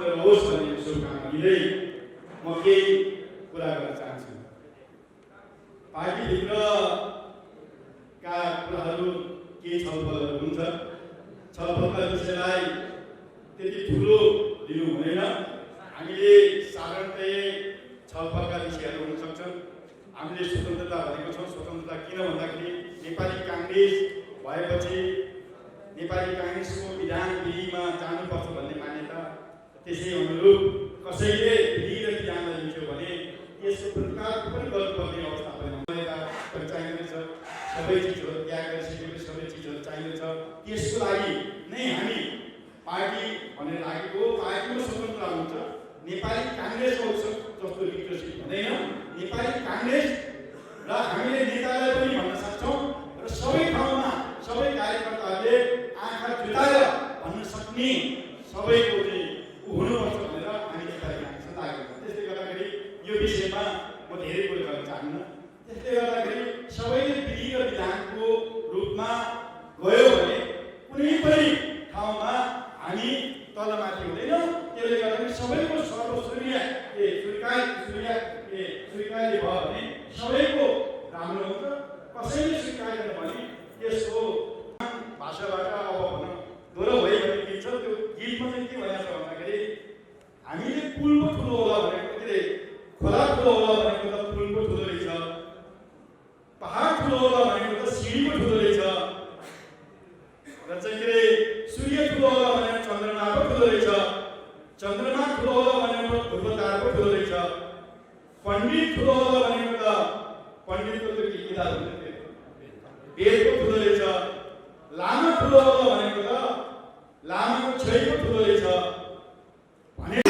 सफल रहोस् भन्ने शुभकामना दिँदै म केही कुरा गर्न चाहन्छु। पार्टीभित्रका कुराहरू केही छलफलहरू हुन्छ। छलफलका विषयलाई त्यति ठुलो लिनु हुँदैन। हामीले साधारणतया छलफलका विषयहरू हुन सक्छन्। हामीले स्वतन्त्रता भनेको छौँ। स्वतन्त्रता किन भन्दाखेरि नेपाली काङ्ग्रेस भएपछि नेपाली काङ्ग्रेसको विधान विधिमा जानुपर्छ भन्ने मान्यता, त्यसै अनुरूप कसैले विधि र विधानलाई लिन्थ्यो भने त्यसको प्रतिकार पनि गर्नुपर्ने अवस्था पनि चाहिँदछ। सबै चिजहरू त्याग गरिसकेपछि सबै चिजहरू चाहिँदछ। त्यसको लागि नै हामी पार्टी भनेर लागेको। पार्टीको स्वतन्त्रता हुन्छ। नेपाली काङ्ग्रेसको जस्तो लिडरसिप हुँदैन। नेपाली काङ्ग्रेस र हामीले नेतालाई पनि भन्न सक्छौँ र सबै ठाउँमा सबै कार्यकर्ताहरूले आँखा जुटाएर भन्न सक्ने सबैको चाहिँ हुनुपर्छ भनेर हामी नेपाली काङ्ग्रेसमा लागेको। त्यसले गर्दाखेरि यो विषयमा म धेरै कुरो गर्न चाहन्न। त्यसले गर्दाखेरि सबैले विधि र विधानको रूपमा गयो भने कुनै पनि ठाउँमा हामी तलमाथि हुँदैनौँ। त्यसले गर्दाखेरि सबैको सर्वस्वीय स्वीकार्य भयो भने सबैको राम्रो हुन्छ। कसैले स्वीकार्दैन भने त्यसको भाषाबाट अब भनौँ दोहोरो भयो भने दिन्छ। त्यो गीतमा चाहिँ के भनेको छ भन्दाखेरि हामीले पुल पो ठुलो होला भनेको, के अरे खोला ठुलो होला भनेको त पुल पो ठुलो रहेछ, पहाड ठुलो होला भनेको त सिँढी पो ठुलो रहेछ, र चाहिँ के अरे सूर्य ठुलो होला भनेको चन्द्रमा पो ठुलो रहेछ, चन्द्रमा ठुलो होला भनेको ध्रुव तारा पो ठुलो रहेछ, पण्डित ठुलो होला भनेको त पण्डितको त के किताब हुन्छ वेद पो ठुलो रहेछ, लामा ठुलो होला भनेको त लामाको छै पो ठुलो रहेछ भने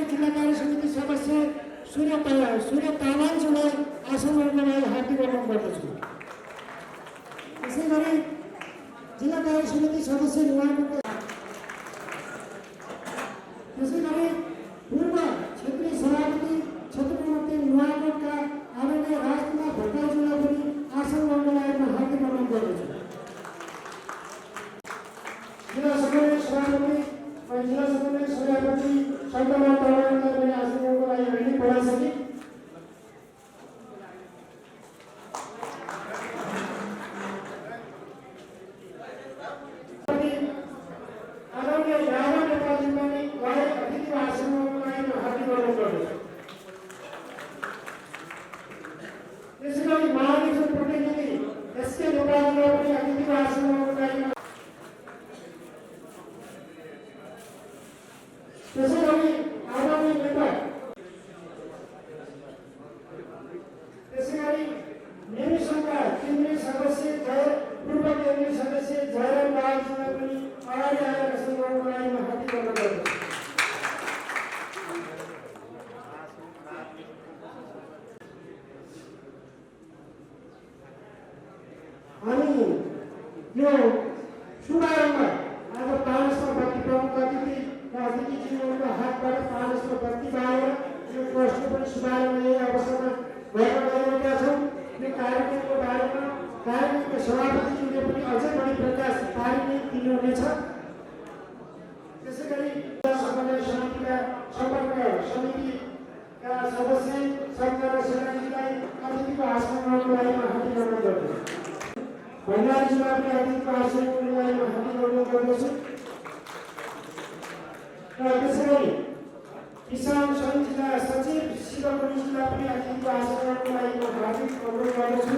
जिल्ला कार्य समिति सदस्य सूर्य तामाङज्यूलाई आसन गर्नलाई हार्दिक अनुरोध गर्दछु। त्यसै गरी जिल्ला कार्य समिति सदस्य नुवाकोटको, त्यसै गरी पूर्व क्षेत्रीय सभापति क्षेत्रमन्त्री नुवाकोटका आदरणीय राजकुमार भट्टराईज्यूलाई पनि आसन गर्नलाई हार्दिक अनुरोध गर्दछु। जिल्ला समन्वय सभापति जिल्ला समन्वय सभापति शङ्करमान तामाङलाई पनि आसन गर्नको लागि हामीले बोलाइसके। आदरणीय यादव नेपालजी पनि गएर अतिथिको आसन गर्नको लागि हार्दिक अनुरोध गर्दछु। त्यसै गरी महाधिवेशन प्रतिनिधि एसके नेपालजीलाई पनि अतिथिको आसन गर्नको लागि, त्यसै गरी आगामी नेता, त्यसै गरी नेवी सङ्घका केन्द्रीय सदस्य पूर्व केन्द्रीय सदस्य जयराम राजजीलाई पनि अगाडि आएर आसन गर्नको लागि हार्दिक अनुरोध गर्दछु। हामी यो शुभारम्भ आज पानसमा बत्ती प्रमुख अतिथिज्यूहरूको हातबाट पानसमा बत्ती बालेर यो ट्रस्टको पनि शुभारम्भ यही अवसरमा पनि अझै बढी प्रकाश पारिने दिनुहुनेछ। त्यसैगरी समन्वय समितिका सम्पर्क समितिका सदस्य शङ्कर सेनाजीलाई अतिथिको आसनको लागि म हार्दिक अनुरोध गर्दछु। भण्डारीजीलाई पनि अतिथिको आसनको लागि म हार्दिक अनुरोध गर्दछु। र त्यसैगरी किसान समितिका सचिव शिवकुमारजीलाई पनि अतिथिको आसनको लागि म हार्दिक अनुरोध गर्दछु।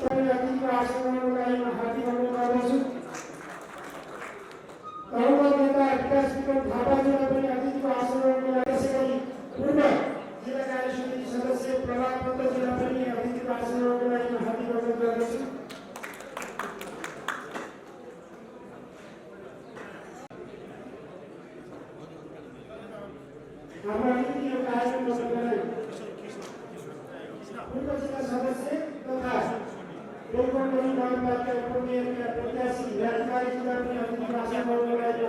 अतिथिको आसनको लागि म हार्दिक अनुरोध गर्दछु। तरुण नेता विकास विक्रम थापाजीलाई पनि अतिथिको आसनको लागि, त्यसैगरी पूर्व जिल्ला कार्य समिति सदस्य प्रभात पन्तजीलाई पनि अतिथिको आसनको लागि म हार्दिक अनुरोध गर्दछु। हाम्रो अतिथिको कार्यक्रमको समय पूर्व जिल्ला सदस्य तथा लोकमण्डली नगरपालिका उपमेयरका प्रत्याशी हिराजीजीलाई पनि अतिथिको आसनको लागि,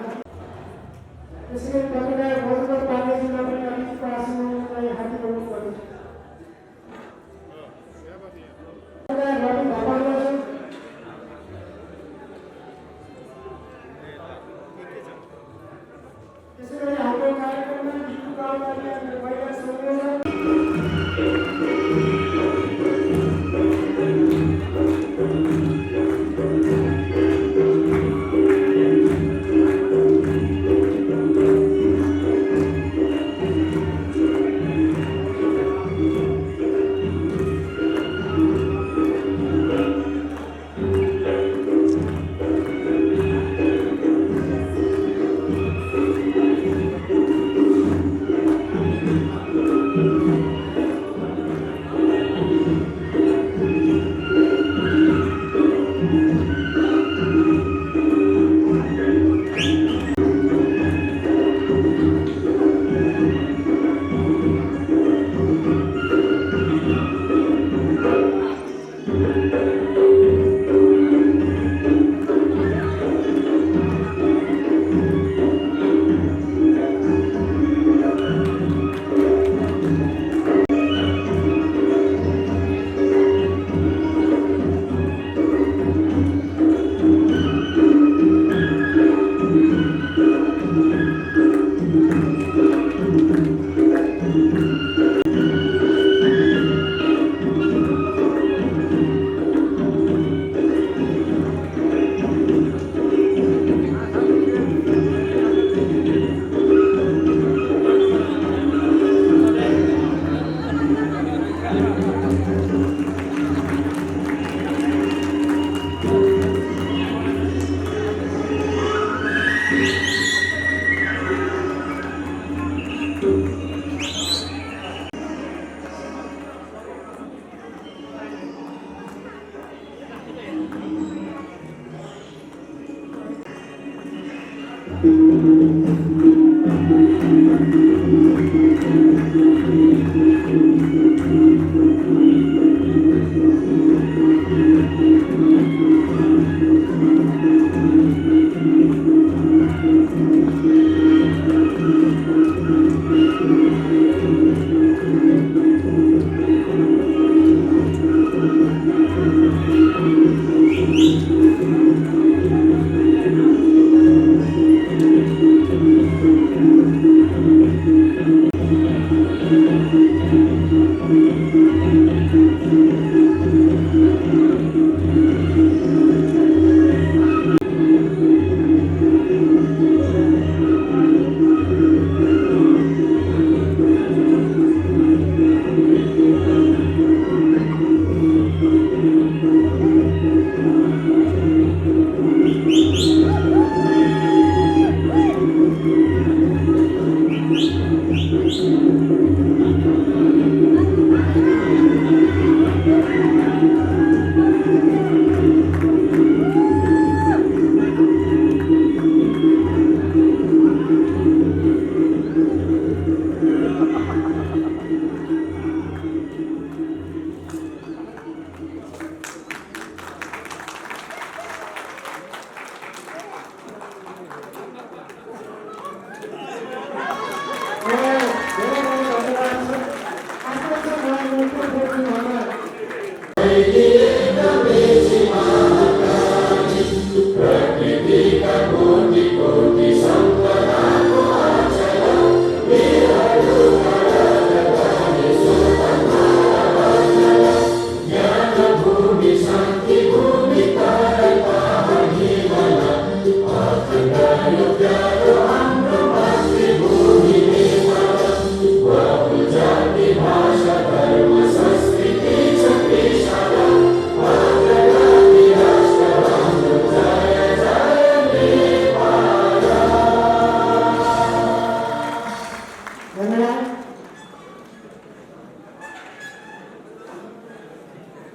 त्यसैगरी पत्रकार मधुकर पाण्डेजीलाई पनि अतिथिको आसनको लागि हार्दिक अनुरोध गर्दछु। रवि थापालाई त्यसैगरी हाम्रो कार्यक्रममा विष्णु गाउँपालिका महिला संयोजक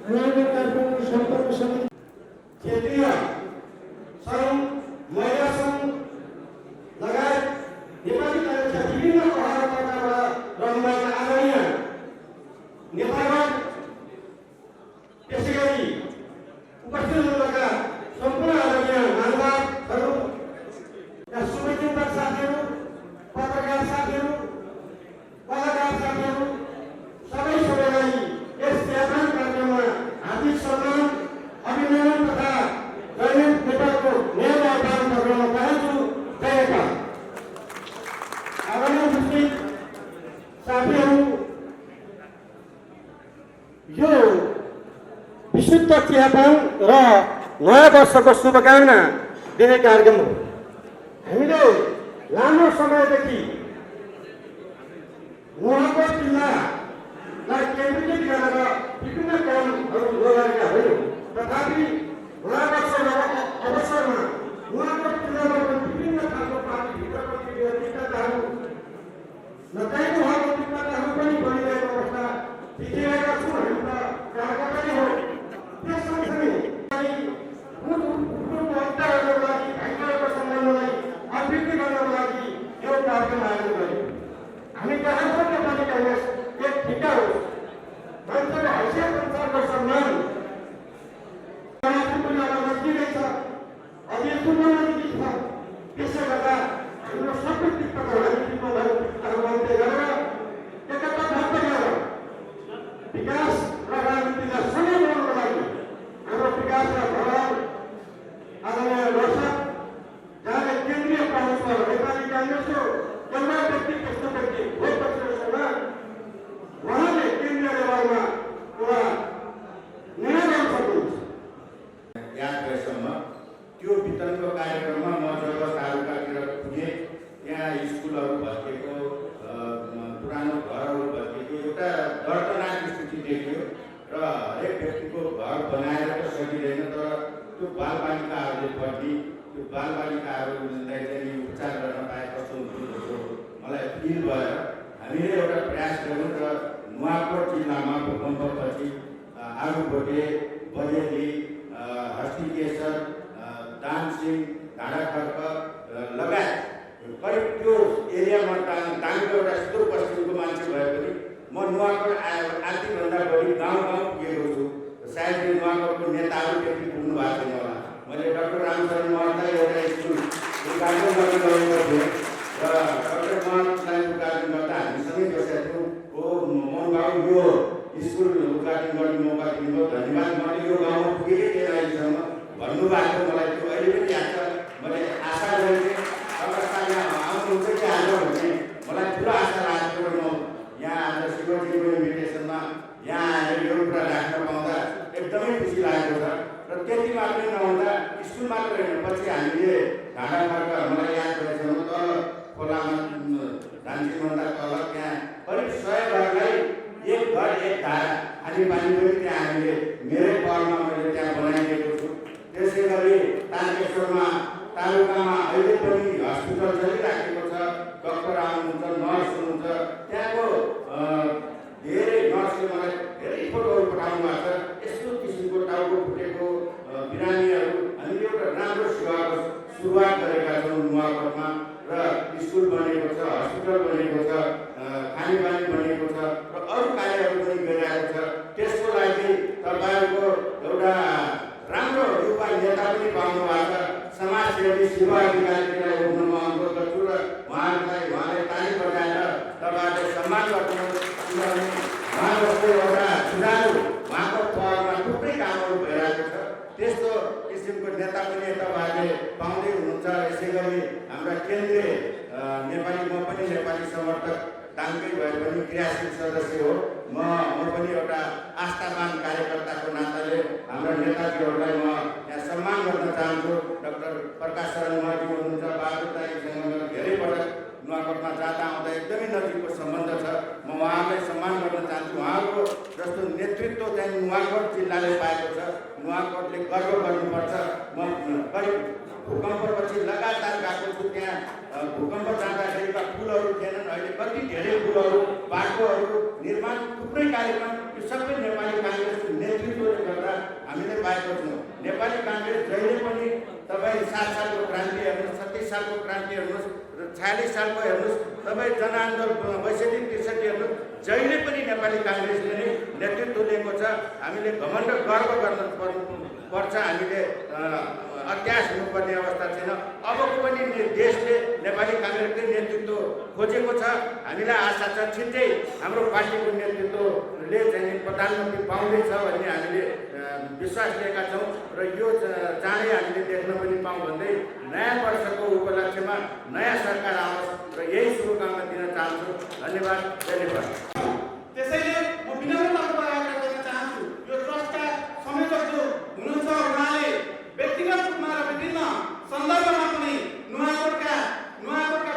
उहाँको कार्यक्रम सम्पन्न समिति क्षेत्रीय सङ्घ महिला सङ्घ लगायत नेपाली काङ्ग्रेसका विभिन्न पहलबाट रहनुभएका आदरणीय नेतागण, त्यसै गरी उपस्थित हुनुभएका सम्पूर्ण आदरणीय महानुभावहरू, शुभचिन्तक साथीहरू, पत्रकार साथीहरू, कलाकार साथीहरू, सबैलाई यस व्यापक कार्यक्रममा हार्दिक सम्मान, अभिनन्दन तथा दैनिक नेपालको नयाँ आह्वान गर्न चाहन्छु। जय नेपाल। आदरणीय उपस्थित साथीहरू, यो विशुद्ध चियापान र नयाँ वर्षको शुभकामना दिने कार्यक्रम हो। हामीले लामो समयदेखि नुवाकोट जिल्लालाई केन्द्रीकृत गरेर विभिन्न कामहरू गरेका होइनौँ, तथापि नयाँ वर्षको अवसरमा नुवाकोट जिल्लामा विभिन्न खालको पार्टीभित्रको विभिन्नताहरू नचाहिने भएको विभिन्नताहरू पनि बनिरहेको अवस्था देखिरहेका छौँ। हामी त गएको पनि हो। त्यस सँगसँगै हत्याहरूको लागि, भाइचाराको सम्बन्धलाई अभिवृद्धि गर्नको लागि यो कार्यक्रम आयोजन गर्यौँ। हामी चाहन्छौँ नेपाली काङ्ग्रेस एक ठिक्का होस्, मान्छेको हैसियत अनुसारको सम्मान पनि अब नजिकै छ, अझै सुन्न नजिकै छ। त्यसले गर्दा हाम्रो सबै दिक्कतहरूलाई दिक्कतहरू अन्त्य गरेर एकताबद्ध गरेर विकास र राजनीतिलाई सँगै ल्याउनको लागि हाम्रो विकास र भवन आदरणीय दर्शक, जहाँले केन्द्रीय पहुँचमा नेपाली काङ्ग्रेसको एउटा व्यक्ति त्यस्तो व्यक्ति भोट बसेकोमा उहाँले केन्द्रीय लेभलमा एउटा निर्णय गर्न सक्नुहुन्छ। याद भएसम्म त्यो वितरणको कार्यक्रममा म जब तालुकातिर पुगेँ, त्यहाँ स्कुलहरू भत्किएको, पुरानो घरहरू भत्किएको एउटा दर्दनाक स्थिति देखियो र हरेक व्यक्तिको घर बनाएर त सकिँदैन, तर त्यो बालबालिकाहरूले पढ्ने, त्यो बालबालिकाहरूलाई चाहिँ उपचार गर्न पाए कस्तो हुन्थ्यो मलाई फिल भयो। हामीले एउटा प्रयास गऱ्यौँ र नुवाकोट जिल्लामा भूकम्पपछि आलुबोटे, बजेली, हस्तिकेशर, दानसिंह, ढाँडाखर्क लगायत करिब त्यो एरियामा दाङको एउटा सुदूरपश्चिमको मान्छे भए पनि म नुवाकोट आधीभन्दा बढी गाउँ पुगेको छु। सायद यो नुवाकोटको नेताहरू त्यति पुग्नु भएको छैन होला। मैले डाक्टर रामचरण महतलाई एउटा स्कुल उद्घाटन गर्न गएको थिएँ र डाक्टर महतलाई उद्घाटन गर्दा हामीसँगै बसेका थियौँ। मोहन बाबु, यो स्कुल उद्घाटन गर्ने मौका दिनुभयो, धन्यवाद। मैले यो गाउँमा पुगेकै थिएँ अहिलेसम्म भन्नुभएको, मलाई त्यो अहिले पनि याद छ। मैले आशा गरेको थिएँ अवस्था यहाँ आउनुहुन्छ कि आज भन्ने मलाई ठुलो आशा लागेको र म यहाँ आज शिवजीको इन्भिटेसनमा यहाँ आएर यो कुरा राख्न पाउँदा एकदमै खुसी लागेको छ। र त्यति मात्रै नहुँदा स्कुल मात्र होइन, पछि हामीले ढाँडाखर्क, मलाई याद भएसम्म तल खोलामा धानसिङभन्दा तल त्यहाँ करिब 100 घरलाई एक घर एक धारा खानेपानी पनि त्यहाँ हामीले मेरै पहलमा मैले त्यहाँ बनाइदिएको छु। त्यसै गरी तारकेश्वरमा तालुकामा अहिले पनि हस्पिटल चलिराखेको छ, डक्टर आउनुहुन्छ, नर्स हुनुहुन्छ। त्यहाँको धेरै नर्सले मलाई धेरै फोटोहरू पठाउनु भएको छ। यस्तो किसिमको टाउको फुटेको बिरामीहरू हामीले एउटा राम्रो सेवाको सुरुवात गरेका छौँ नुवाकोटमा र स्कुल बनेको छ, हस्पिटल बनेको छ, खानेपानी बनेको छ र अरू कार्यहरू पनि गरिरहेको छ। त्यसको लागि तपाईँहरूको एउटा राम्रो युवा नेता पनि पाउनु भएको छ। समाजसेवी शिव अधिकारीलाई उठ्न म अनुरोध गर्छु र उहाँले ताली बजाएर तपाईँहरूले सम्मान गर्नुहोस्, किनभने उहाँहरूको एउटा सुधारो उहाँको पहलमा थुप्रै कामहरू भइरहेको छ। त्यस्तो किसिमको नेता पनि तपाईँहरूले पाउँदै हुनुहुन्छ। यसै गरी हाम्रा केन्द्रीय नेपाली, म पनि नेपाली समर्थक दाङकै भए पनि क्रियाशील सदस्य हो। म पनि एउटा आस्थावान कार्यकर्ताको नाताले हाम्रा नेताजीहरूलाई म यहाँ सम्मान गर्न चाहन्छु। डाक्टर प्रकाश शरण महर्जी हुनुहुन्छ, बहादुर दाइसँग धेरै पटक नुवाकोटमा जाँदा आउँदा एकदमै नजिकको सम्बन्ध छ। म उहाँलाई सम्मान गर्न चाहन्छु। उहाँको जस्तो नेतृत्व चाहिँ नुवाकोट जिल्लाले पाएको छ, नुवाकोटले गर्व गर्नुपर्छ। म करिब भूकम्पपछि लगातार गएको छु त्यहाँ। भूकम्प जाँदाखेरिका पुलहरू थिएनन्, अहिले कति धेरै पुलहरू, बाटोहरू निर्माण, थुप्रै कार्यक्रम, यो सबै नेपाली काङ्ग्रेसको नेतृत्वले 57 सालको क्रान्ति हेर्नुहोस्, 36 सालको क्रान्ति हेर्नुहोस्, 46 सालको हेर्नुहोस्, तपाईँ जनआन्दोलन 62 63 हेर्नुहोस्, जहिले पनि नेपाली काङ्ग्रेसले नै नेतृत्व लिएको छ। हामीले घमण्ड गर्व गर्न पर्छ। हामीले अत्यास हुनुपर्ने अवस्था छैन। अबको पनि देशले नेपाली काङ्ग्रेसकै नेतृत्व खोजेको छ। हामीलाई आशा छ छिट्टै हाम्रो पार्टीको नेतृत्वले चाहिँ प्रधानमन्त्री पाउँदैछ भन्ने हामीले विश्वास लिएका छौँ र यो चाँडै हामीले देख्न पनि पाऊँ भन्दै नयाँ वर्षको उपलक्ष्यमा नयाँ सरकार आओस् र यही शुभकामना दिन चाहन्छु। धन्यवाद। धन्यवाद। त्यसैले म विनम्रताको आग्रह गर्न चाहन्छु, यो ट्रस्टका संयोजक जो हुनुहुन्छ उहाँले व्यक्तिगत रूपमा र विभिन्न सन्दर्भमा पनि नुवाकोटका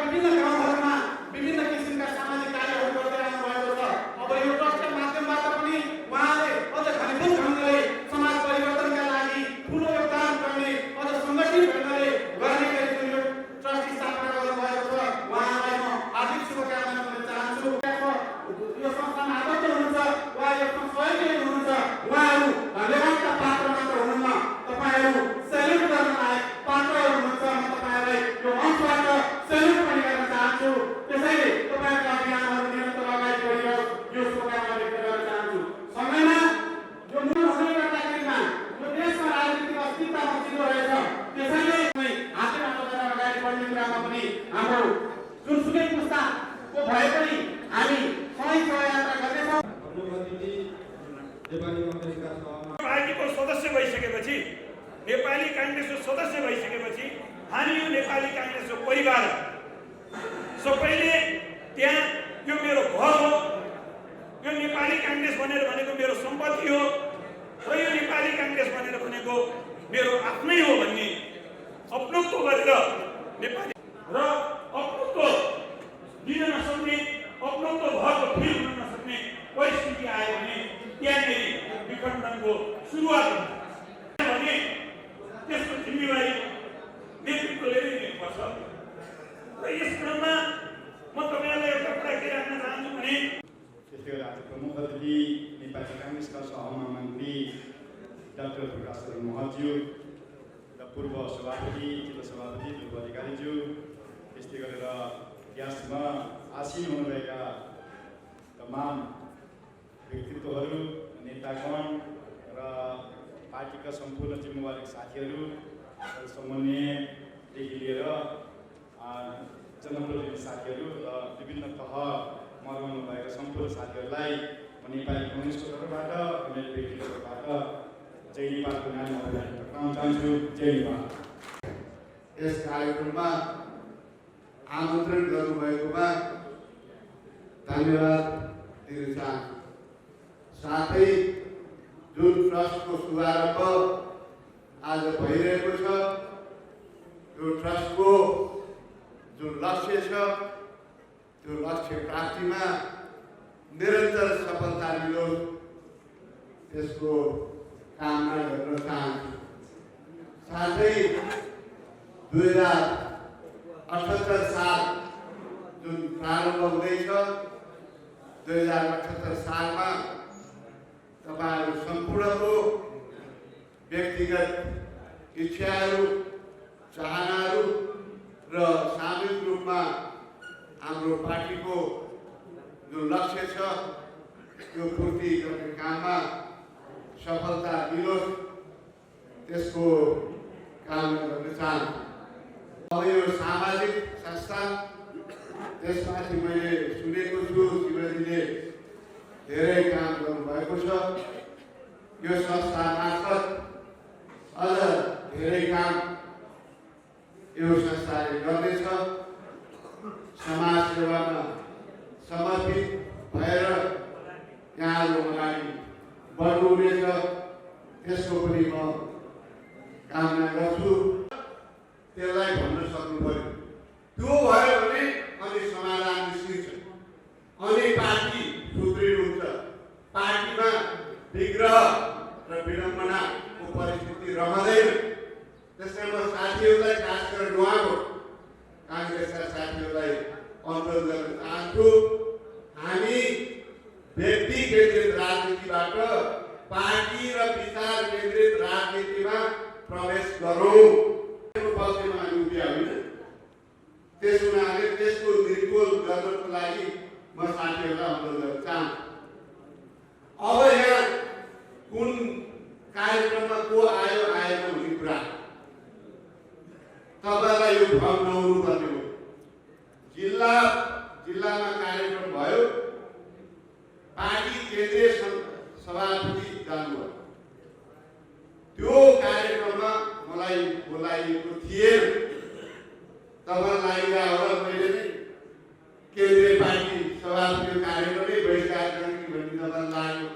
विभिन्न गाउँहरूमा विभिन्न किसिमका सामाजिक कार्यहरू गर्दै आउनु भएको छ। अब यो ट्रस्टका माध्यमबाट पनि उहाँले अझ घनीभूत ढङ्गले समाज परिवर्तनका लागि ठुलो योगदान गर्ने, अझ सङ्गठित ढङ्गले गर्ने गरी यो ट्रस्ट स्थापना गर्नुभएको छ। उहाँलाई म हार्दिक शुभकामना दिन चाहन्छु। यो संस्थामा आबद्ध हुनुहुन्छ, उहाँ यसमा सहयोगी हुनुहुन्छ, उहाँहरू धन्यवादका पात्र मात्र हुनुहुन्न, तपाईँहरू सेल्युट गर्न लायक पात्रहरू हुनुहुन्छ। म तपाईँहरूलाई यो मञ्चबाट सेल्युट पनि गर्न चाहन्छु। त्यसैले तपाईँहरूको अभियानहरू निरन्तर अगाडि बढियोस्, यो शुभकामना व्यक्त गर्न चाहन्छु। सँगैमा यो मूल हुने गर्दाखेरिमा यो देशमा राजनीतिक अस्थिरता मचिलो रहेछ। त्यसैले हातैमा लगाएर अगाडि बढ्ने कुरामा पनि हाम्रो जुनसुकै पुस्ताको भए पनि हामी सही सहयात्रा गर्नेछौँ। पार्टीको सदस्य भइसकेपछि, नेपाली काङ्ग्रेसको सदस्य भइसकेपछि हामी यो नेपाली काङ्ग्रेसको परिवार सबैले त्यहाँ यो मेरो घर हो, यो नेपाली काङ्ग्रेस भनेको मेरो सम्पत्ति हो र यो नेपाली काङ्ग्रेस भनेको मेरो आफ्नै हो भन्ने अपनत्व गरेर नेपाली र अपनत्व दिन नसक्ने, अपनत्व भएको फिल हुन नसक्ने परिस्थिति आयो भने त्यहाँनिर विखण्डनको सुरुवात हुन्छ भने त्यसको जिम्मेवारी नेतृत्वले नै लिनुपर्छ। र यस क्रममा म तपाईँहरूलाई एउटा कुरा के राख्न चाहन्छु भने त्यसले गर्दा आज प्रमुख अतिथि नेपाली काङ्ग्रेसका सहमन्त्री डाक्टर प्रकाश महतज्यू र पूर्व सभापति जिल्ला सभापति ध्रुव अधिकारीज्यू, त्यस्तै गरेर यसमा आसीन हुनुभएका तमाम व्यक्तित्वहरू, नेतागण र पार्टीका सम्पूर्ण जिम्मेवारी साथीहरू, समन्वयदेखि लिएर जनप्रतिनिधि साथीहरू र विभिन्न तहमा रहनुभएका सम्पूर्ण साथीहरूलाई म नेपाली काङ्ग्रेसको तर्फबाट मेरो व्यक्तिगत तर्फबाट जय नेपालको नाममा टक्राउन चाहन्छु। जय नेपाल। यस कार्यक्रममा आमन्त्रण गर्नुभएकोमा धन्यवाद दिन चाहन्छु। साथै जुन ट्रस्टको शुभारम्भ आज भइरहेको छ, यो ट्रस्टको जुन लक्ष्य छ त्यो लक्ष्य प्राप्तिमा निरन्तर सफलता मिलोस् त्यसको कामना गर्न चाहन्छु। साथै 2078 साल जुन प्रारम्भ हुँदैछ, 2078 सालमा तपाईँहरू सम्पूर्णको व्यक्तिगत इच्छाहरू, चाहनाहरू र सामूहिक रूपमा हाम्रो पार्टीको जुन लक्ष्य छ त्यो पूर्ति गर्ने काममा सफलता मिलोस् त्यसको कामना गर्न चाहन्छु। अब यो सामाजिक संस्था, त्यसमाथि मैले सुनेको छु शिवजीले धेरै काम गर्नुभएको छ। यो संस्था मार्फत अझ धेरै काम यो संस्थाले गर्नेछ। समाज सेवामा समर्पित भएर यहाँहरू अगाडि बढ्नुहुनेछ, त्यसको पनि म कामना गर्छु। त्यसलाई भन्न सक्नु पर्यो, त्यो भयो भने अनि समाधान निस्किन्छ, अनि पार्टी सुदृढ हुन्छ। पार्टीमा विग्रह र विडम्बनाको परिस्थिति रहँदैन। त्यसैले म साथीहरूलाई, खास गरेर नुवाकोट काङ्ग्रेसका साथीहरूलाई अनुरोध गर्न चाहन्छु, हामी व्यक्ति केन्द्रित राजनीतिबाट पार्टी र विचार केन्द्रित राजनीतिमा प्रवेश गरौँ। पक्षमा हामी उभिया होइन। त्यसो हुनाले त्यसको निर्मूल गर्नको लागि म साथीहरूलाई अनुरोध गर्न चाहन्छु। अब यहाँ कुन कार्यक्रममा को आयो आएन भन्ने कुरा तपाईँलाई यो भ्रम नहुनुपर्ने हो। जिल्लामा कार्यक्रम भयो, पार्टी केन्द्रीय सभापति जानुभयो। त्यो कार्यक्रममा मलाई बोलाइएको थिएन। तपाईँलाई लाग्यो होला मैले नै केन्द्रीय पार्टी सभापतिको कार्यक्रमै बहिष्कार गर्ने भन्ने तपाईँलाई लाग्यो।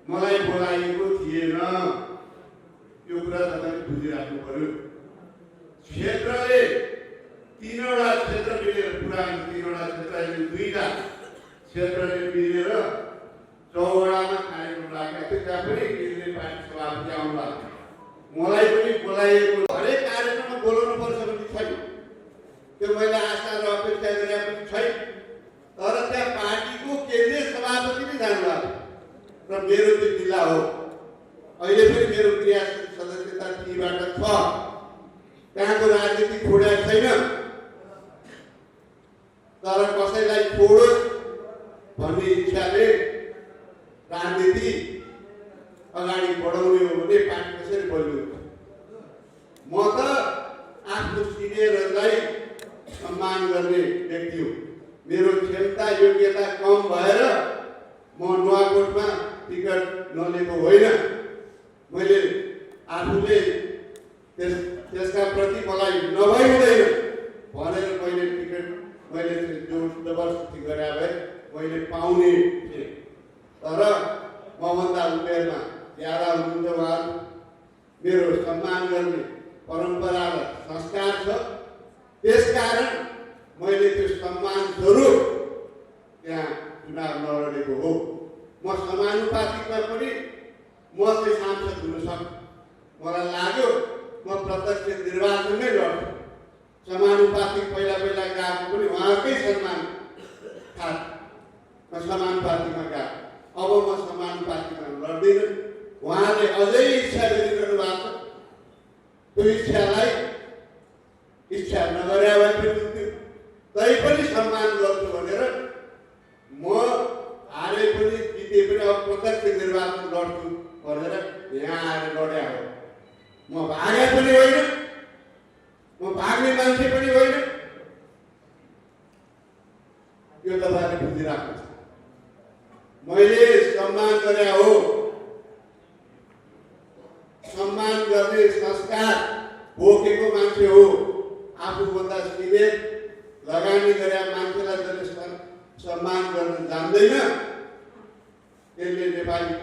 मलाई बोलाइएको थिएन। यो कुरा तपाईँले बुझिराख्नु पर्यो। क्षेत्रले 3वटा क्षेत्र मिलेर पुरानो 3वटा क्षेत्रले 2टा क्षेत्रले मिलेर 14वटामा कार्यक्रम राखेको थियो। त्यहाँ पनि केन्द्रीय पार्टी सभापति आउनु भएको थियो। मलाई पनि बोलाइएको। हरेक कार्यक्रममा बोलाउनु पर्छ भन्ने छैन, त्यो मैले आशा र अपेक्षा गरे पनि छैन। तर त्यहाँ पार्टीको केन्द्रीय सभापति नै जानुभएको र मेरो त्यो जिल्ला हो। अहिले पनि मेरो क्रियाशील सदस्यता तीबाट छ। त्यहाँको राजनीति छोडेको छैन। तर कसैलाई छोडोस् भन्ने इच्छाले राजनीति अगाडि बढाउने हो भने पार्टी कसरी बलियो? म त आफ्नो सिनियरहरूलाई सम्मान गर्ने व्यक्ति हो। मेरो क्षमता योग्यता कम भएर म नुवाकोटमा टिकट नलिएको होइन। मैले आफूले त्यसका प्रति मलाई नभई हुँदैन भनेर मैले टिकट मैले जोर जबरजस्ती गरे भए मैले पाउने थिएँ। तर मभन्दा उमेरमा ज्यादा हुनुहुन्छ उहाँहरू। मेरो सम्मान गर्ने परम्परा र संस्कार छ। त्यसकारण मैले त्यो सम्मान स्वरूप त्यहाँ चुनाव नलडेको हो। म समानुपातिकमा पनि म चाहिँ सांसद हुन सक्छु। मलाई लाग्यो म प्रत्यक्ष निर्वाचनमै लड्छु। समानुपातिक पहिला गएको पनि उहाँकै सम्मान थाहा म समानुपातिकमा गएको। अब म समानुपातिकमा लड्दिनँ। उहाँले अझै इच्छा गरिरहनु भएको छ। त्यो इच्छा नगरे भए पनि हुन्थ्यो। तैपनि सम्मान गर्छु भनेर म हारे पनि जिते पनि अब प्रत्यक्ष निर्वाचन लड्छु भनेर यहाँ आएर लड्या हो। म भागे पनि होइन, म भाग्ने मान्छे पनि होइन। यो तपाईँले बुझिराख्नु छ। मैले सम्मान गरे हो। सम्मान गर्ने संस्कार बोकेको मान्छे हो। आफूभन्दा सिनियर लगानी गरे मान्छेलाई जसले सम्मान गर्न जान्दैन त्यसले नेपाली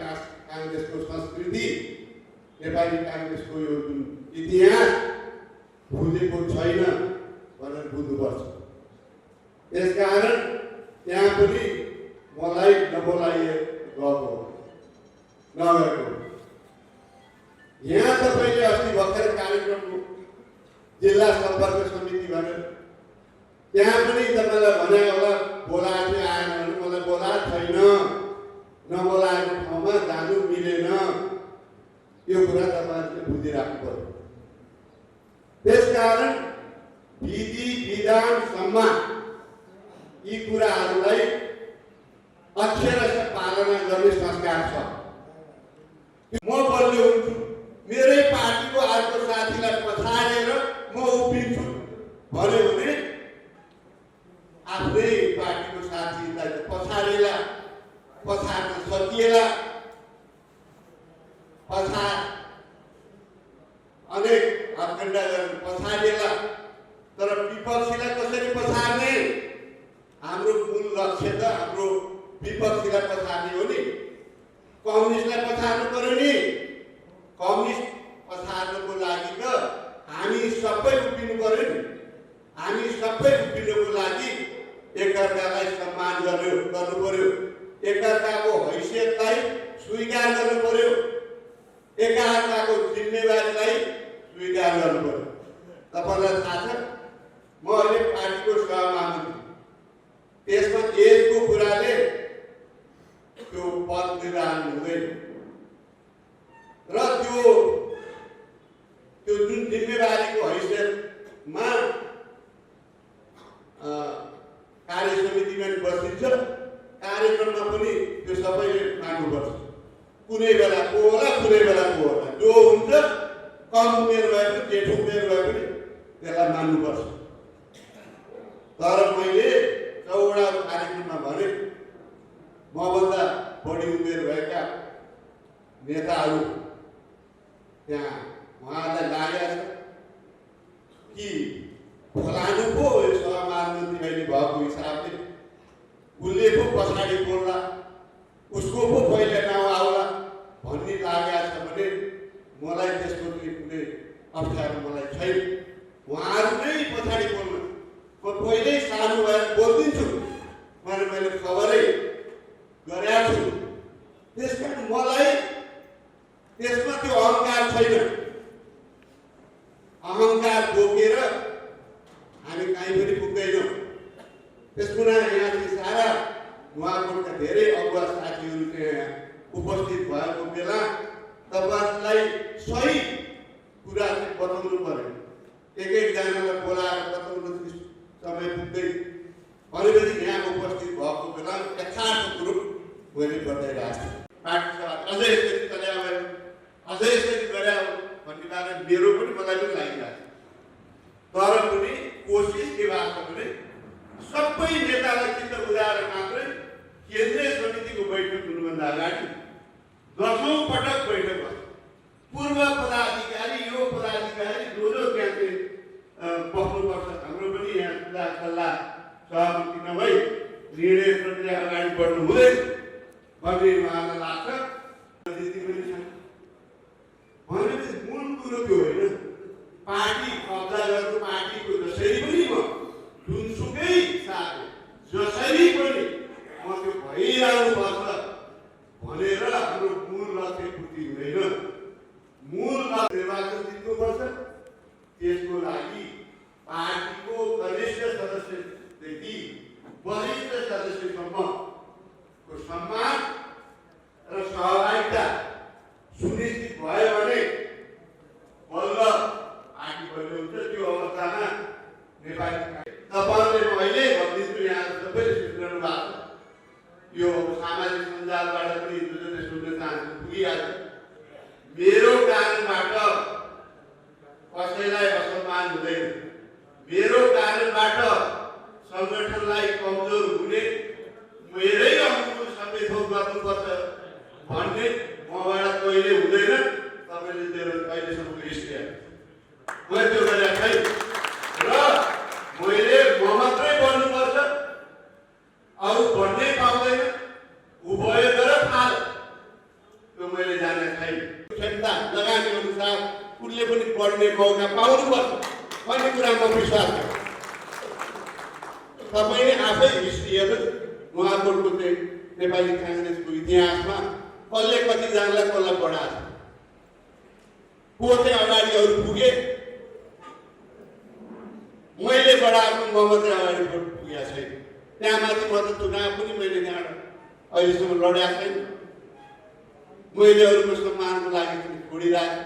काङ्ग्रेसको संस्कृति, नेपाली काङ्ग्रेसको यो जुन इतिहास बुझेको छैन भनेर बुझ्नुपर्छ। त्यसकारण त्यहाँ पनि मलाई नबोलाइएको नगरेको। यहाँ तपाईँले अस्ति भर्खर कार्यक्रम जिल्ला सम्पर्क समिति भनेर त्यहाँ पनि तपाईँलाई भने होला बोलाएको थियो आएन भने। मलाई बोलाएको छैन। नबोलाएको ठाउँमा जानु मिलेन। यो कुरा तपाईँहरूले बुझिराख्नु पर्यो। त्यसकारण विधि विधान सम्मान यी कुराहरूलाई अक्षरशः पालना गर्ने संस्कार छ। म बलियो हुन्छु, मेरै पार्टीको अर्को साथीलाई पछाडेर म उभिन्छु भन्यो भने आफ्नै पार्टीको साथीलाई पछाडेला, पछाड्न सकिएला, अनेक हत्कण्डा गरेर पछाडिएला। तर विपक्षीलाई कसरी पछाड्ने? हाम्रो मूल लक्ष्य त हाम्रो विपक्षीलाई पछाड्ने हो नि। कम्युनिस्टलाई पछाड्नु पर्यो नि। कम्युनिस्ट पछाड्नको लागि त हामी सबै उभिनु पर्यो नि। हामी सबै उभिनुको लागि एकअर्कालाई सम्मान गर्नु पर्यो। एकअर्काको हैसियतलाई स्वीकार गर्नु पर्यो। एकअर्काको जिम्मेवारीलाई स्वीकार गर्नु पर्यो। तपाईँलाई थाहा छ म अहिले पार्टीको सहमति त्यसमा एजको कुराले त्यो पद निर्धारण हुँदैन र त्यो जुन जिम्मेवारीको हैसियतमा कार्य समितिमा बसिन्छ। कार्यक्रममा पनि त्यो सबैले मान्नुपर्छ। कुनै बेला को होला, कुनै बेला को होला, जो हुन्छ कम उमेर भए पनि जेठो उमेर भए पनि त्यसलाई मान्नुपर्छ। तर मैले 14 कार्यक्रममा भने मभन्दा बढी उमेर भएका नेताहरू त्यहाँ उहाँलाई लागेको छ कि फलानु पो सभा महामन्त्री अहिले भएको हिसाबले उसले पो पछाडि बोल्ला, उसको पो पहिले नाउँ आउला भन्ने लागेको छ भने मलाई त्यसको कुनै अप्ठ्यारो मलाई छैन। उहाँहरू नै पछाडि बोल्नु, म पहिल्यै सानो भएर बोलिदिन्छु भनेर मैले खबरै गरेको छु। त्यस कारण मलाई त्यसमा त्यो अहङ्कार छैन। अहङ्कार बोकेर हामी कहीँ पनि पुग्दैनौँ। त्यसमा यहाँ चाहिँ सारा नुवाकोटका धेरै अगुवा साथीहरू त्यहाँ उपस्थित भएको बेला तपाईँहरूलाई सही कुरा चाहिँ बताउनु पर्यो। एकजनालाई बोलाएर बताउनु समय पुग्दैन भनेपछि यहाँ उपस्थित भएको बेला यथार्थ कुरो मैले बताइरहेको छु। पार्टी सभा अझै यसरी चलायो भने, अझै यसरी गऱ्यो भन्ने कारण मेरो पनि मलाई पनि लागिरहेको छ। तर पनि कोसिस के भएको छ भने सबै नेतालाई चित्त बुझाएर मात्रै केन्द्रीय समितिको बैठक हुनुभन्दा अगाडि 10औं पटक बैठक भयो। पूर्व पदाधिकारी, यो पदाधिकारी जो त्यहाँ चाहिँ बस्नुपर्छ। हाम्रो पनि यहाँ सुधार सल्लाह सहमति नभई निर्णय प्रक्रिया अगाडि बढ्नु हुँदैन भन्ने उहाँलाई लाग्छ। त्यति पनि छ भनेपछि मूल कुरो त्यो होइन। पार्टी कब्जा गर्नु, पार्टीको जसरी पनि म जुनसुकै हिसाबले जसरी पनि म त्यो भइरहनुपर्छ भनेर हाम्रो मूल लक्ष्य पूर्ति हुँदैन। मूल लक्ष्य निर्वाचन जित्नुपर्छ। त्यसको लागि पार्टीको कनिष्ठ सदस्यदेखि वरिष्ठ सदस्यसम्मको सम्मान र सहभागिता सुनिश्चित भयो भने बल्ल पार्टी बलियो हुन्छ। त्यो अवस्थामा नेपाली तपाईँहरूले अहिले भनिदिन्छु, यहाँ सबैले सुनिरहनु भएको छ। यो सामाजिक सञ्जालबाट पनि जसले सुन्न चाहन्छ पुगिहाल्छ। मेरो कारणबाट कसैलाई असम्मान हुँदैन। मेरो कारणबाट सङ्गठनलाई कमजोर हुने, मेरै अनुकूल सबै थोक गर्नुपर्छ भन्ने मबाट कहिले हुँदैन। तपाईँले मेरो अहिलेसम्मको हिस्ट्री मैले त्यो गरेको छैन र मैले म मात्रै बन्नुपर्छ, अरू भन्नै पाउँदैन। उभय गर फाल त्यो मैले जानेको छैन। क्षमता लगाने अनुसार उनले पनि पढ्ने मौका पाउनुपर्छ भन्ने कुरामा विश्वास गर्छु। तपाईँले आफै हिस्ट्री हेर्नु, नुवाकोटको चाहिँ नेपाली काङ्ग्रेसको इतिहासमा कसले कतिजनालाई कसलाई पढाएको छ, को चाहिँ अगाडि अरू पुगे, मैले बढाएको म मात्रै अगाडि पुगेको छैन। त्यहाँमाथि म त चुनाव पनि मैले त्यहाँ अहिलेसम्म लडेको छैन। मैले अरूको सम्मानको लागि छोडिरहेको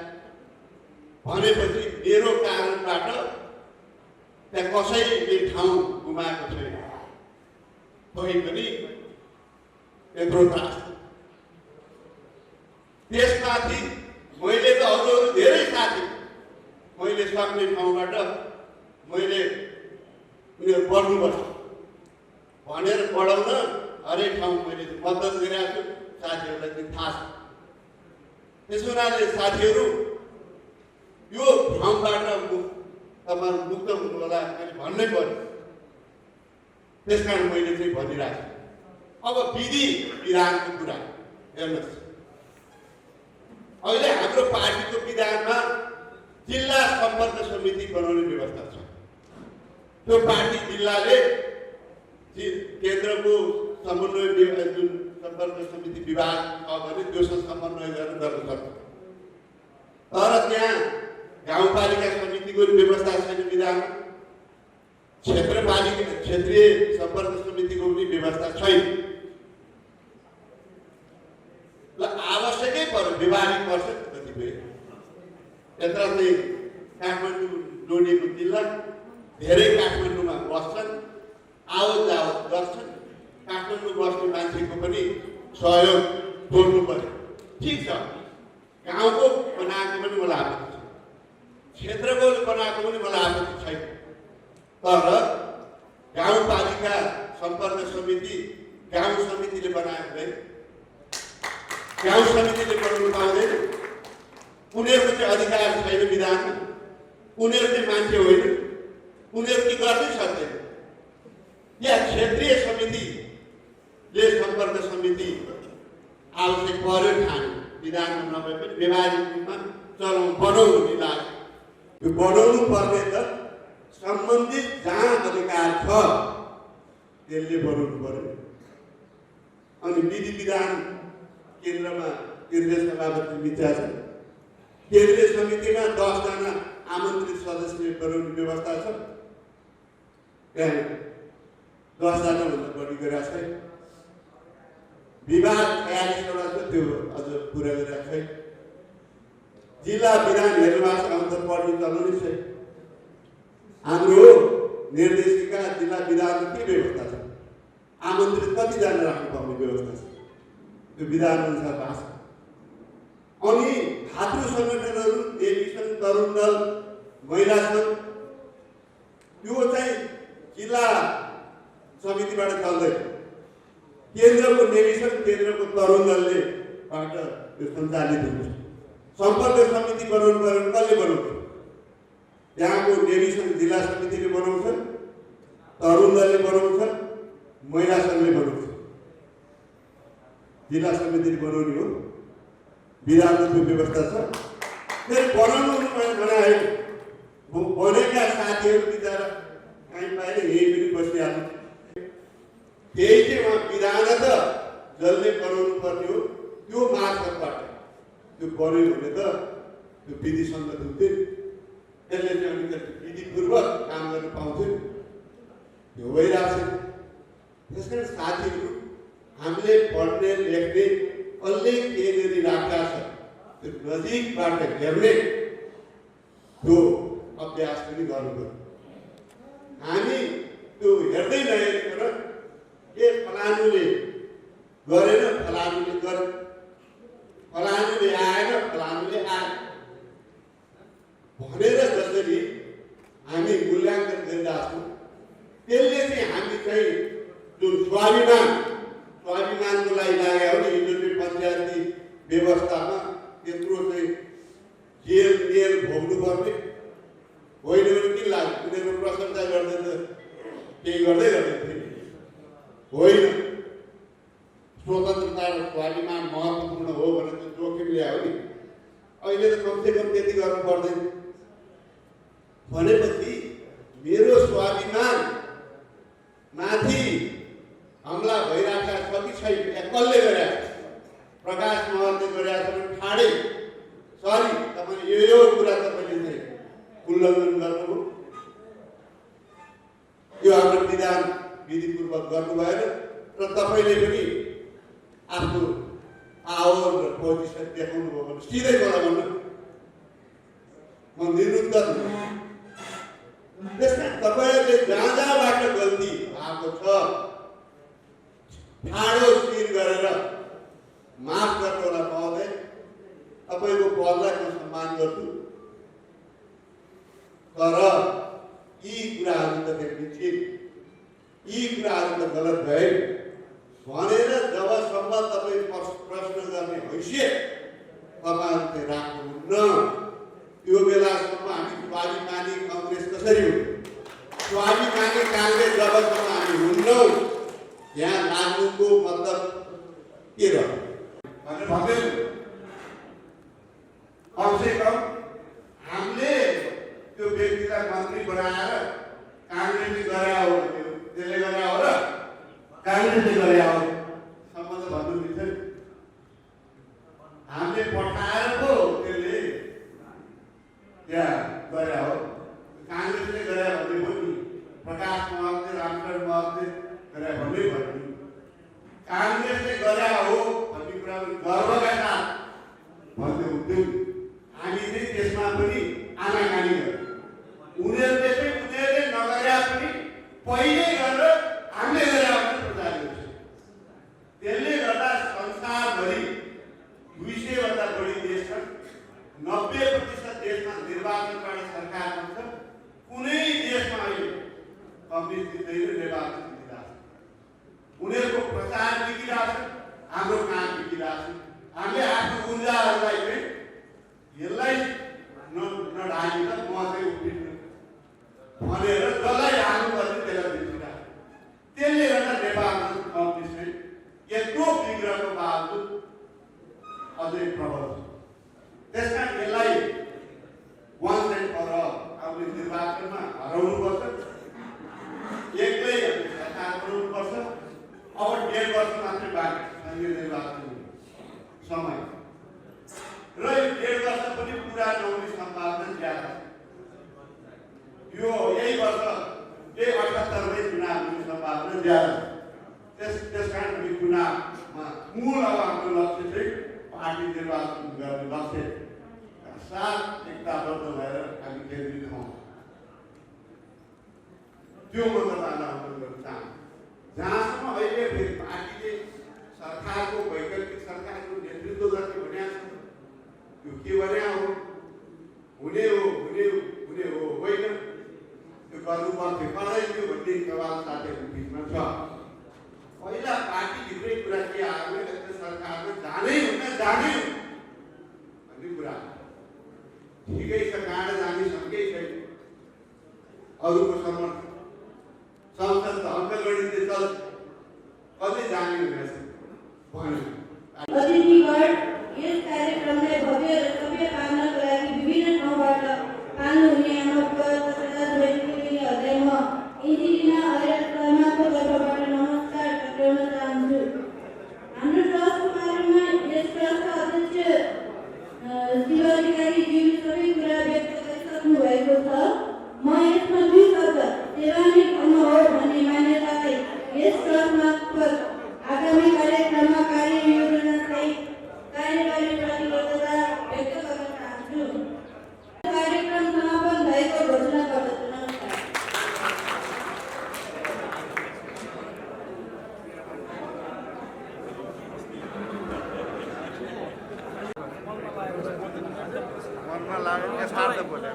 भनेपछि मेरो कारणबाट त्यहाँ कसैले ठाउँ गुमाएको छैन। कोही पनि यत्रो त्रास। त्यसमाथि मैले त अरू धेरै साथी मैले सक्ने ठाउँबाट मैले उनीहरू पढ्नुपर्छ भनेर पढाउन हरेक ठाउँ मैले मद्दत गरिरहेको छु। साथीहरूलाई चाहिँ थाहा छ। त्यसो हुनाले साथीहरू यो ठाउँबाट तपाईँहरू मुक्त हुनु होला मैले भन्नै पर्यो। त्यस कारण मैले चाहिँ भनिरहेको छु। अब विधि विधानको कुरा हेर्नुहोस्, अहिले हाम्रो पार्टीको विधानमा जिल्ला सम्पर्क समिति बनाउने व्यवस्था छ। त्यो पार्टी जिल्लाले केन्द्रको समन्वय जुन सम्पर्क समिति विभाग छ भने त्योसँग समन्वय गरेर गर्न सक्छ। तर त्यहाँ गाउँपालिका समितिको व्यवस्था छैन विधानमा। क्षेत्रीय सम्पर्क समितिको पनि व्यवस्था छैन। ल आवश्यकै पर्यो, व्यवहारिक पर्छ कतिपय यत्र चाहिँ काठमाडौँ जोडिएको जिल्ला, धेरै काठमाडौँमा बस्छन्, आवत जावत गर्छन्। काठमाडौँ बस्ने मान्छेको पनि सहयोग जोड्नु पर्यो। ठिक छ, गाउँको बनाएको पनि मलाई आपत्ति छ, क्षेत्रको बनाएको पनि मलाई आपत्ति छैन। तर गाउँपालिका सम्पर्क समिति गाउँ समितिले बनाएको हुँदैन, गाउँ समितिले बनाउनु पाउँदैन। उनीहरूको चाहिँ अधिकार छैन विधानमा, उनीहरू चाहिँ मान्छे होइन, उनीहरू के गर्नै सक्दैन। या क्षेत्रीय समितिले सम्पर्क समिति आवश्यक पर्यो ठान्यो, विधानमा नभए पनि व्यवहारिक रूपमा बनाउनु नि लाग्यो। यो बनाउनु पर्ने त सम्बन्धित जहाँ अधिकार छ त्यसले बनाउनु पर्यो। अनि विधि विधान केन्द्रमा केन्द्रीय सभापति मित्र छ, केन्द्रीय समितिमा 10 जना आमन्त्रित सदस्य बनाउने व्यवस्था छ, त्यहाँ 10 जनाभन्दा बढी गरेका छैन। विभाग 46 वटा छ, त्यो अझ पुरा गरेका छैन। जिल्ला विधान हेर्नुभएको छ, अन्त पढ्ने चल्नु छैन। हाम्रो निर्देशिका जिल्ला विधानको के व्यवस्था छ, आमन्त्रित कतिजना राख्नुपर्ने व्यवस्था छ, त्यो विधान अनुसार भएको छ। अनि भातृ सङ्गठनहरू, देवी सङ्घ, तरुण दल, महिला सङ्घ, त्यो चाहिँ जिल्ला समितिबाट चल्दैन। केन्द्रको नेवी सङ्घ, केन्द्रको तरुण दलले त्यो सञ्चालित हुन्छ। सम्पर्क समिति बनाउनु पर्यो भने कसले बनाउँछ? त्यहाँको नेवी सङ्घ जिल्ला समितिले बनाउँछ, तरुण दलले बनाउँछ, महिला सङ्घले बनाउँछ। जिल्ला समितिले बनाउने हो, विधानको त्यो व्यवस्था छ। फेरि बनाउनु बनाएको बनेका साथीहरू बिचरा कहीँ पाएर यही पनि बसिहाल्नु। त्यही चाहिँ उहाँ विधान त जसले बनाउनु पर्ने हो त्यो मार्फतबाट त्यो बन्यो भने त त्यो विधि सङ्गत हुन्थ्यो, त्यसले चाहिँ अलिकति विधिपूर्वक काम गर्न पाउँथ्यो। त्यो भइरहेको छ। त्यस कारण साथीहरू, हामीले पढ्ने लेख्ने कसले के गरिराखेका छ त्यो नजिकबाट हेर्ने त्यो अभ्यास पनि गर्नुपर्छ। हामी त्यो हेर्दै नहेरिकन के फलानुले गरेन, फलानुले गरे, फलानुले आएन, फलानुले आए भनेर जसरी हामी मूल्याङ्कन गरिरहेको छौँ, त्यसले चाहिँ हामी चाहिँ जुन स्वाभिमानको लागि लाग्यो भने हिजो चाहिँ पञ्चायती व्यवस्थामा त्यत्रो चाहिँ जेल भोग्नुपर्ने होइन भने के लाग्यो? उनीहरूको प्रशंसा गर्दै त केही गर्दै थिए होइन। स्वतन्त्रता र स्वाभिमान महत्त्वपूर्ण हो भनेर चाहिँ जोखिम ल्यायो नि। अहिले त कमसेकम त्यति गर्नु पर्दैन भनेपछि मेरो स्वाभिमान माथि हमला भइरहेका छ कि छैन, कसले गरेका छ? प्रकाश महलले गरेका छ भने ठाडै सरी, तपाईँले यो कुरा तपाईँले चाहिँ उल्लङ्घन गर्नुभयो, यो हाम्रो विधान विधिपूर्वक गर्नु भएन र तपाईँले पनि आफ्नो पावर र पोजिसन देखाउनु भयो भने सिधै मलाई भन्नु, म निरुद्ध छु। त्यसमा तपाईँहरूले जहाँ जहाँबाट गल्ती भएको छ ठाडो शिर गरेर माफ गर्नु होला महोदय, तपाईँको पदलाई म सम्मान गर्छु, तर यी कुराहरू त देखिन्छन्, यी कुराहरू त गलत भए भनेर जबसम्म तपाईँ प्रश्न गर्ने हैसियत तपाईँहरू चाहिँ राख्नुहुन्न, त्यो बेलासम्म हामी स्वाभिमानी कङ्ग्रेस कसरी हुन्छ? स्वाभिमानी काङ्ग्रेस जबसम्म हामी हुन्नौँ यहाँ लाग्नुको मतलब के रह्यो भनेर भन्दैछु। कमसेकम हामीले त्यो व्यक्तिलाई मन्त्री बनाएर काङ्ग्रेसले गरे हो, त्यसले गरे हो र काङ्ग्रेसले गरे हो सम्म त भन्नु मिल्छ नि। हामीले पठाएर पो त्यसले त्यहाँ गरे हो, काङ्ग्रेसले गरे भन्ने हो नि, प्रकाश महलले, रामचरण महलले गरे भन्ने भन्नु। काङ्ग्रेसले गरे हो भन्ने कुरा गर्वका साथ भन्दै हुन्थ्यो। हामी चाहिँ त्यसमा पनि आनाकानी गर्छौँ। 200 भन्दा बढी देश छन्। 90% देशमा निर्वाचनबाट सरकार बन्छ। कुनै देशमा अहिले कम्युनिस्ट जित्दैन, निर्वाचन जितिरहेछ। उनीहरूको प्रचार बिगिरहेछ, हाम्रो काम बिगिरहेछ। हामीले आफ्नो ऊर्जाहरूलाई चाहिँ यसलाई नढाकिन म चाहिँ उठिनु भनेर जसलाई हाल्नुपर्ने त्यसलाई बिर्सिरहेछ। त्यसले गर्दा नेपालमा कम्युनिस्ट यत्रो विग्रहको बावजुद अझै प्रबल छ। त्यसकारण यसलाई वान्स एन्ड फर अल हामीले निर्वाचनमा हराउनुपर्छ, एक्लै सरकार बनाउनुपर्छ। अब 1.5 वर्ष मात्रै बाँकी छ यो निर्वाचन समय र यो 1.5 वर्ष पनि पुरा नहुने सम्भावना ज्यादा छ। यो यही वर्ष 78 मै चुनाव हुने सम्भावना ज्यादा छ। त्यसकारण हामी चुनावमा मूल अब हाम्रो लक्ष्य चाहिँ पार्टी निर्वाचन गर्ने लक्ष्य साथ एकताबद्ध भएर हामी केन्द्रित हौँ। त्यो म तपाईँलाई अनुरोध गर्न चाहन्छु। जहाँसम्म अहिले फेरि पार्टीले सरकारको वैकल्पिक सरकारको नेतृत्व गर्ने भनेको छ, त्यो के भने हो, हुने हो होइन, त्यो गर्नुपर्थ्यो गर्दैथ्यो भन्ने सवाल साथीहरूको बिचमा छ। पहिला पार्टीभित्रै कुरा के आयो भने सरकारमा जानै भन्ने कुरा ठिकै छ, कहाँ जाने सकेकै छैन। अरूको समर्थन संसद त अङ्कगणितले चल्छ, कतै जाने हुनेछ भन्यो। अतिथिगण यस कार्यक्रमलाई भव्य र सभ्य पार्नको लागि विभिन्न ठाउँबाट पाल्नुहुने हाम्रो हृदय म एन्जेलिना ऐरत शर्माको तर्फबाट नमस्कार टक्राउन चाहन्छु। हाम्रो ट्रस्टको बारेमा यस ट्रस्टका अध्यक्ष शिवाधिकारीज्यूले सबै कुरा व्यक्त गरिसक्नु भएको छ। म यसमा 2 शब्द सेवा नै धर्म हो भन्ने मान्यतालाई यस ट्रस्ट मार्फत आगामी कार्यक्रममा कार्ययोजना सहित कार्यकारी प्रतिबद्धता व्यक्त गर्न चाहन्छु। कार्यक्रम समापन भएको घोषणा गर्दछु। मनमा लागेको यथार्थ बोले